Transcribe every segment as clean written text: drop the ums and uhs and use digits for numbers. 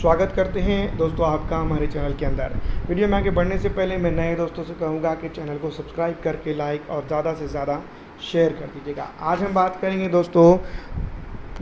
स्वागत करते हैं दोस्तों आपका हमारे चैनल के अंदर। वीडियो में आगे बढ़ने से पहले मैं नए दोस्तों से कहूँगा कि चैनल को सब्सक्राइब करके लाइक और ज़्यादा से ज़्यादा शेयर कर दीजिएगा। आज हम बात करेंगे दोस्तों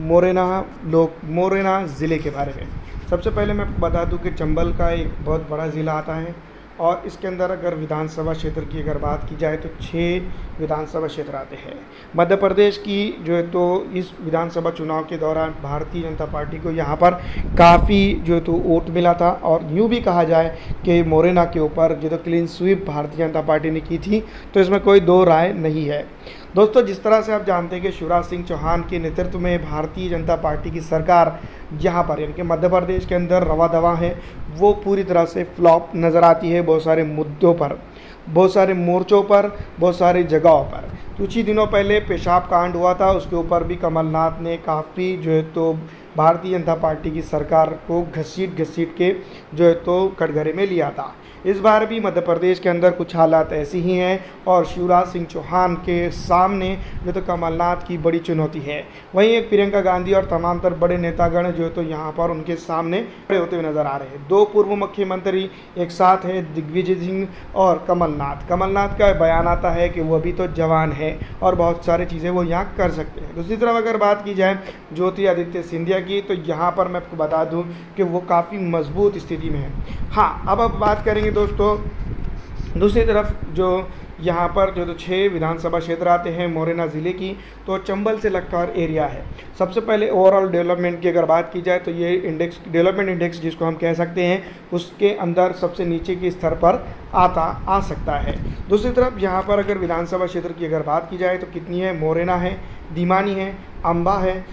मोरेना ज़िले के बारे में। सबसे पहले मैं आपको बता दूं कि चंबल का एक बहुत बड़ा ज़िला आता है और इसके अंदर अगर विधानसभा क्षेत्र की अगर बात की जाए तो 6 विधानसभा क्षेत्र आते हैं। मध्य प्रदेश की जो है तो इस विधानसभा चुनाव के दौरान भारतीय जनता पार्टी को यहाँ पर काफ़ी जो है तो वोट मिला था और यूँ भी कहा जाए कि मोरेना के ऊपर जो तो clean sweep Bharatiya Janata party ने की थी, तो इसमें कोई दो राय नहीं है। दोस्तों, जिस तरह से आप जानते हैं कि शिवराज सिंह चौहान के नेतृत्व में भारतीय जनता पार्टी की सरकार यहाँ पर यानी कि मध्य प्रदेश के अंदर रवा दवा है, वो पूरी तरह से फ्लॉप नज़र आती है। बहुत सारे मुद्दों पर, बहुत सारे मोर्चों पर, बहुत सारी जगहों पर। कुछ ही दिनों पहले पेशाब कांड हुआ था, उसके ऊपर भी कमलनाथ ने काफ़ी जो है तो भारतीय जनता पार्टी की सरकार को घसीट के जो है तो कटघरे में लिया था। इस बार भी मध्य प्रदेश के अंदर कुछ हालात ऐसी ही हैं और शिवराज सिंह चौहान के सामने जो तो कमलनाथ की बड़ी चुनौती है। वहीं एक प्रियंका गांधी और तमाम तर बड़े नेतागण जो है तो यहाँ पर उनके सामने खड़े होते हुए नजर आ रहे हैं। 2 पूर्व मुख्यमंत्री एक साथ हैं, दिग्विजय सिंह और कमलनाथ। कमलनाथ का बयान आता है कि वो अभी तो जवान है और बहुत सारी चीज़ें वो यहाँ कर सकते हैं। दूसरी तरफ अगर बात की जाए ज्योतिरादित्य सिंधिया की, तो यहाँ पर मैं आपको बता दूँ कि वो काफ़ी मजबूत स्थिति में है। हाँ, अब बात करेंगे दोस्तों दूसरी तरफ जो यहाँ पर जो 6 विधानसभा क्षेत्र आते हैं मोरेना ज़िले की, तो चंबल से लगता और एरिया है। सबसे पहले ओवरऑल डेवलपमेंट की अगर बात की जाए तो ये डेवलपमेंट इंडेक्स जिसको हम कह सकते हैं, उसके अंदर सबसे नीचे के स्तर पर आ सकता है। दूसरी तरफ यहाँ पर अगर विधानसभा क्षेत्र की अगर बात की जाए तो कितनी है, मोरेना है, दीमानी है, अम्बा है,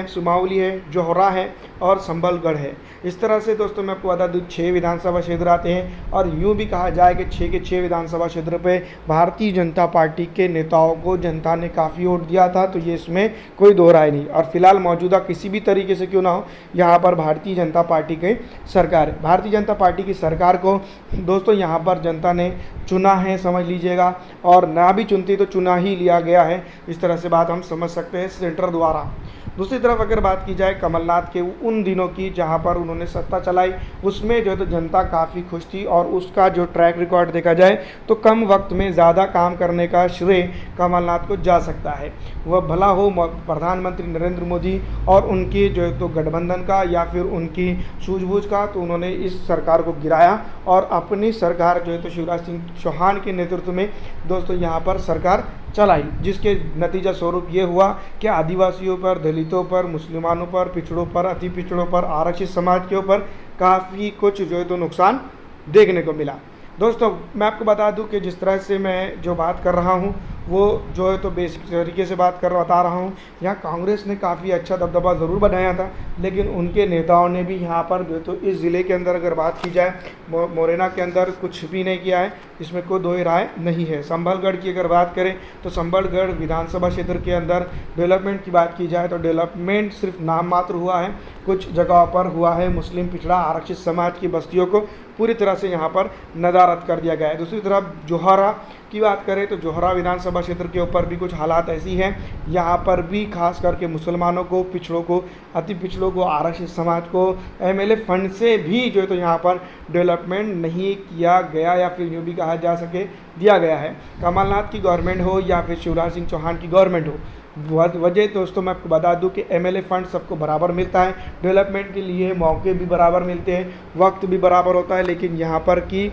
सुमावली है, जोहरा है और संबलगढ़ है। इस तरह से दोस्तों मैं आपको बता दूँ 6 विधानसभा क्षेत्र आते हैं और यूँ भी कहा जाए कि 6 के 6 विधानसभा क्षेत्र पे भारतीय जनता पार्टी के नेताओं को जनता ने काफ़ी वोट दिया था, तो ये इसमें कोई दो राय नहीं। और फिलहाल मौजूदा किसी भी तरीके से क्यों ना हो, यहाँ पर भारतीय जनता पार्टी की सरकार है। भारतीय जनता पार्टी की सरकार को दोस्तों यहाँ पर जनता ने चुना है, समझ लीजिएगा, और ना भी चुनती तो चुना ही लिया गया है। इस तरह से बात हम समझ सकते हैं सेंटर द्वारा। दूसरी तरफ अगर बात की जाए कमलनाथ के उन दिनों की जहां पर उन्होंने सत्ता चलाई, उसमें जो है तो जनता काफ़ी खुश थी और उसका जो ट्रैक रिकॉर्ड देखा जाए तो कम वक्त में ज़्यादा काम करने का श्रेय कमलनाथ को जा सकता है। वह भला हो प्रधानमंत्री नरेंद्र मोदी और उनके जो है तो गठबंधन का या फिर उनकी सूझबूझ का, तो उन्होंने इस सरकार को गिराया और अपनी सरकार जो है तो शिवराज सिंह चौहान के नेतृत्व में दोस्तों यहाँ पर सरकार चलाई, जिसके नतीजा स्वरूप ये हुआ कि आदिवासियों पर, दलितों पर, मुसलमानों पर, पिछड़ों पर, अति पिछड़ों पर, आरक्षित समाज के ऊपर काफ़ी कुछ जो है तो नुकसान देखने को मिला। दोस्तों मैं आपको बता दूं कि जिस तरह से मैं जो बात कर रहा हूं वो जो है तो बेसिक तरीके से बता रहा हूं। यहाँ कांग्रेस ने काफ़ी अच्छा दबदबा ज़रूर बनाया था, लेकिन उनके नेताओं ने भी यहाँ पर जो तो इस ज़िले के अंदर अगर बात की जाए मोरेना के अंदर कुछ भी नहीं किया है, इसमें कोई दो राय नहीं है। संबलगढ़ की अगर बात करें तो संबलगढ़ विधानसभा क्षेत्र के अंदर डेवलपमेंट की बात की जाए तो डेवलपमेंट सिर्फ नाम मात्र हुआ है, कुछ जगहों पर हुआ है। मुस्लिम पिछड़ा आरक्षित समाज की बस्तियों को पूरी तरह से यहाँ पर नदारद कर दिया गया है। दूसरी तरफ जोहरा की बात करें तो जोहरा विधानसभा क्षेत्र के ऊपर भी कुछ हालात ऐसी हैं, यहाँ पर भी खास करके मुसलमानों को, पिछड़ों को, अति पिछड़ों को, आरक्षित समाज को एमएलए फंड से भी जो है तो यहाँ पर डेवलपमेंट नहीं किया गया या फिर यूँ भी कहा जा सके दिया गया है। कमलनाथ की गवर्नमेंट हो या फिर शिवराज सिंह चौहान की गवर्नमेंट हो, वजह दोस्तों मैं आपको बता दूं कि एमएलए फंड सबको बराबर मिलता है, डेवलपमेंट के लिए मौके भी बराबर मिलते हैं, वक्त भी बराबर होता है। लेकिन यहाँ पर की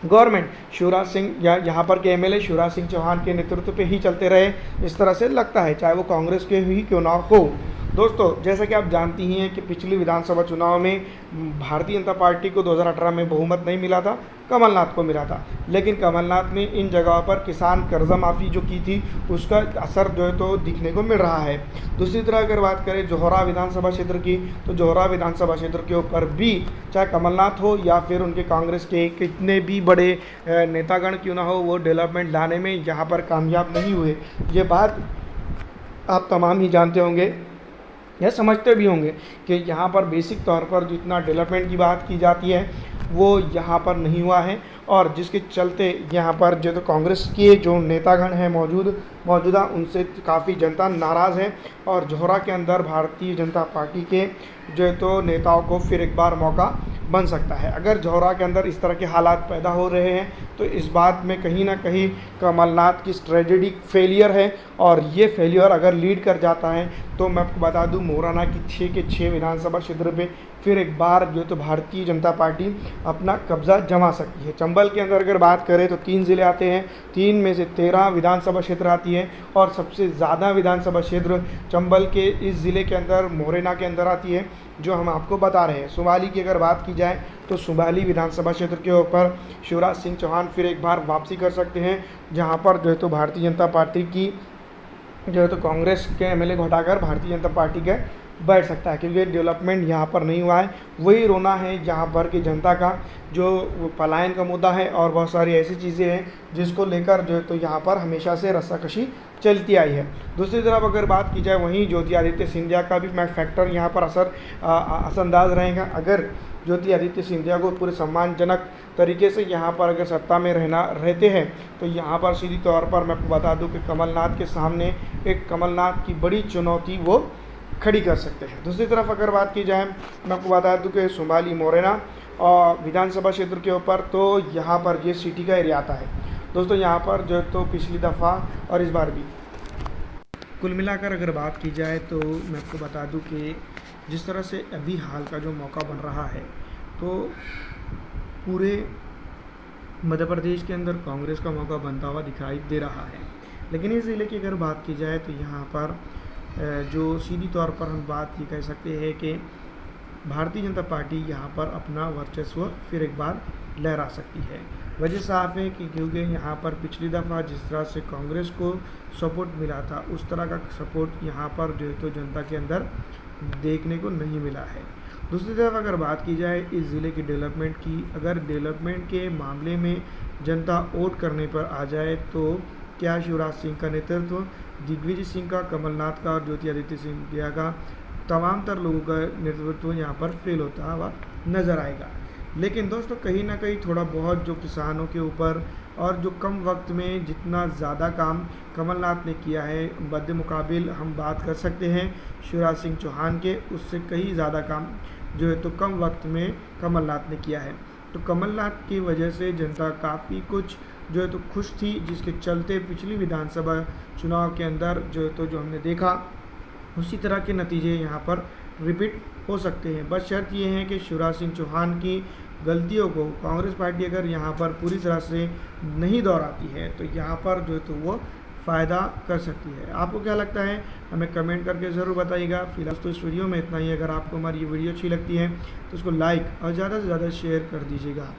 गवर्नमेंट शिवराज सिंह या यहाँ पर के एमएलए शिवराज सिंह चौहान के नेतृत्व पे ही चलते रहे, इस तरह से लगता है, चाहे वो कांग्रेस के ही क्यों ना हो। दोस्तों जैसा कि आप जानती ही हैं कि पिछली विधानसभा चुनाव में भारतीय जनता पार्टी को 2018 में बहुमत नहीं मिला था, कमलनाथ को मिला था, लेकिन कमलनाथ ने इन जगहों पर किसान कर्जा माफ़ी जो की थी उसका असर जो है तो दिखने को मिल रहा है। दूसरी तरह अगर बात करें जोहरा विधानसभा क्षेत्र की, तो जोहरा विधानसभा क्षेत्र के ऊपर भी चाहे कमलनाथ हो या फिर उनके कांग्रेस के कितने भी बड़े नेतागण क्यों ना हो, वो डेवलपमेंट लाने में यहाँ पर कामयाब नहीं हुए। ये बात आप तमाम ही जानते होंगे या समझते भी होंगे कि यहाँ पर बेसिक तौर पर जितना डेवलपमेंट की बात की जाती है वो यहाँ पर नहीं हुआ है, और जिसके चलते यहाँ पर जो तो कांग्रेस के जो नेतागण हैं मौजूदा उनसे काफ़ी जनता नाराज़ है, और जोहरा के अंदर भारतीय जनता पार्टी के जो है तो नेताओं को फिर एक बार मौका बन सकता है। अगर जोहरा के अंदर इस तरह के हालात पैदा हो रहे हैं तो इस बात में कहीं ना कहीं कमलनाथ की स्ट्रेटेजिक फेलियर है, और ये फेलियर अगर लीड कर जाता है तो मैं आपको बता दूं मोराना की 6 के 6 विधानसभा क्षेत्र पे फिर एक बार जो तो भारतीय जनता पार्टी अपना कब्जा जमा सकती है। चंबल के अंदर अगर बात करें तो 3 ज़िले आते हैं, 3 में से 13 विधानसभा क्षेत्र आती है, और सबसे ज़्यादा विधानसभा क्षेत्र चंबल के इस ज़िले के अंदर मोरेना के अंदर आती है, जो हम आपको बता रहे हैं। सुमाली की अगर बात की जाए तो सुमाली विधानसभा क्षेत्र के ऊपर शिवराज सिंह चौहान फिर एक बार वापसी कर सकते हैं, जहां पर जो है तो भारतीय जनता पार्टी की जो है तो कांग्रेस के एमएलए को हटाकर भारतीय जनता पार्टी के बैठ सकता है, क्योंकि डेवलपमेंट यहाँ पर नहीं हुआ है। वही रोना है जहाँ पर कि जनता का जो पलायन का मुद्दा है, और बहुत सारी ऐसी चीज़ें हैं जिसको लेकर जो है तो यहाँ पर हमेशा से रस्साकशी चलती आई है। दूसरी तरफ अगर बात की जाए वहीं ज्योति आदित्य सिंधिया का भी फैक्टर यहाँ पर असरअंदाज रहेगा। अगर ज्योति आदित्य सिंधिया को पूरे सम्मानजनक तरीके से यहाँ पर अगर सत्ता में रहते हैं तो यहाँ पर सीधी तौर पर मैं आपको बता दूँ कि कमलनाथ के सामने एक कमलनाथ की बड़ी चुनौती वो खड़ी कर सकते हैं। दूसरी तरफ अगर बात की जाए मैं आपको बता दूं कि सुमाली मोरेना और विधानसभा क्षेत्र के ऊपर तो यहाँ पर ये सिटी का एरिया आता है दोस्तों। यहाँ पर जो तो पिछली दफ़ा और इस बार भी कुल मिलाकर अगर बात की जाए तो मैं आपको बता दूं कि जिस तरह से अभी हाल का जो मौका बन रहा है तो पूरे मध्य प्रदेश के अंदर कांग्रेस का मौका बनता हुआ दिखाई दे रहा है। लेकिन इस ज़िले की अगर बात की जाए तो यहाँ पर जो सीधी तौर पर हम बात ये कह सकते हैं कि भारतीय जनता पार्टी यहाँ पर अपना वर्चस्व फिर एक बार लहरा सकती है। वजह साफ है कि क्योंकि यहाँ पर पिछली दफ़ा जिस तरह से कांग्रेस को सपोर्ट मिला था उस तरह का सपोर्ट यहाँ पर जो है तो जनता के अंदर देखने को नहीं मिला है। दूसरी तरफ अगर बात की जाए इस ज़िले की डेवलपमेंट की, अगर डेवलपमेंट के मामले में जनता वोट करने पर आ जाए तो क्या शिवराज सिंह का नेतृत्व, दिग्विजय सिंह का, कमलनाथ का और ज्योति आदित्य सिंधिया का तमाम तर लोगों का नेतृत्व यहाँ पर फेल होता हुआ नज़र आएगा। लेकिन दोस्तों कहीं ना कहीं थोड़ा बहुत जो किसानों के ऊपर और जो कम वक्त में जितना ज़्यादा काम कमलनाथ ने किया है मध्य मुकाबिल हम बात कर सकते हैं शिवराज सिंह चौहान के, उससे कहीं ज़्यादा काम जो है तो कम वक्त में कमलनाथ ने किया है। तो कमलनाथ की वजह से जनता काफ़ी कुछ जो है तो खुश थी, जिसके चलते पिछली विधानसभा चुनाव के अंदर जो है तो जो हमने देखा उसी तरह के नतीजे यहाँ पर रिपीट हो सकते हैं। बस शर्त ये है कि शिवराज सिंह चौहान की गलतियों को कांग्रेस पार्टी अगर यहाँ पर पूरी तरह से नहीं दोहराती है तो यहाँ पर जो है तो वो फ़ायदा कर सकती है। आपको क्या लगता है हमें कमेंट करके ज़रूर बताइएगा। फिलहाल तो इस वीडियो में इतना ही। अगर आपको हमारी ये वीडियो अच्छी लगती है तो इसको लाइक और ज़्यादा से ज़्यादा शेयर कर दीजिएगा।